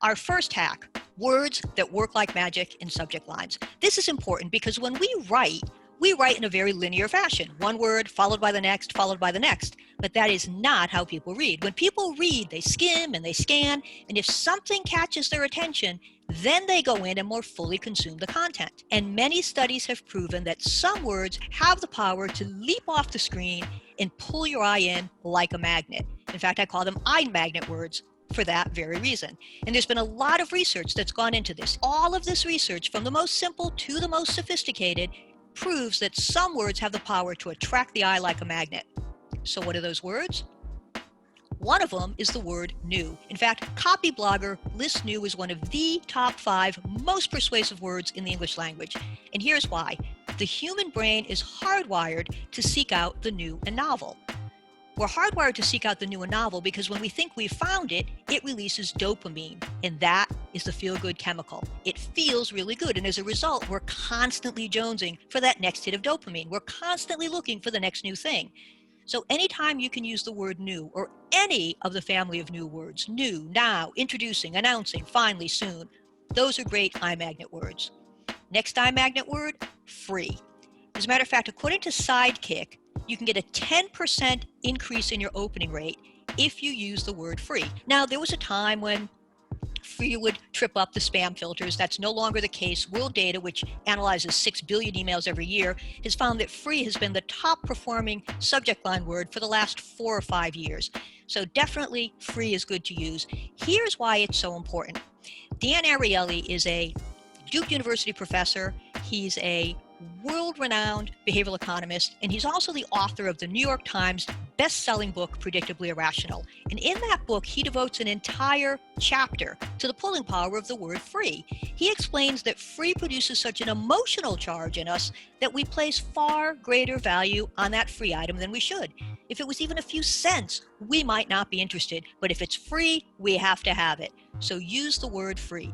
Our first hack, words that work like magic in subject lines. This is important because when we write in a very linear fashion. One word followed by the next, followed by the next. But that is not how people read. When people read, they skim and they scan, and if something catches their attention, then they go in and more fully consume the content. And many studies have proven that some words have the power to leap off the screen and pull your eye in like a magnet. In fact, I call them eye magnet words for that very reason. And there's been a lot of research that's gone into this. All of this research, from the most simple to the most sophisticated, proves that some words have the power to attract the eye like a magnet. So what are those words? One of them is the word new. In fact, Copyblogger lists new as one of the top 5 most persuasive words in the English language. And here's why. The human brain is hardwired to seek out the new and novel. We're hardwired to seek out the new and novel because when we think we've found it, it releases dopamine, and that is the feel-good chemical. It feels really good, and as a result, we're constantly jonesing for that next hit of dopamine. We're constantly looking for the next new thing. So anytime you can use the word new or any of the family of new words, new, now, introducing, announcing, finally, soon, those are great eye magnet words. Next eye magnet word, free. As a matter of fact, according to Sidekick, you can get a 10% increase in your opening rate if you use the word free. Now, there was a time when free would trip up the spam filters. That's no longer the case. World Data, which analyzes 6 billion emails every year, has found that free has been the top performing subject line word for the last 4 or 5 years. So definitely free is good to use. Here's why it's so important. Dan Ariely is a Duke University professor. He's a world-renowned behavioral economist, and he's also the author of the New York Times best-selling book, Predictably Irrational. And in that book, he devotes an entire chapter to the pulling power of the word free. He explains that free produces such an emotional charge in us that we place far greater value on that free item than we should. If it was even a few cents, we might not be interested, but if it's free, we have to have it. So use the word free.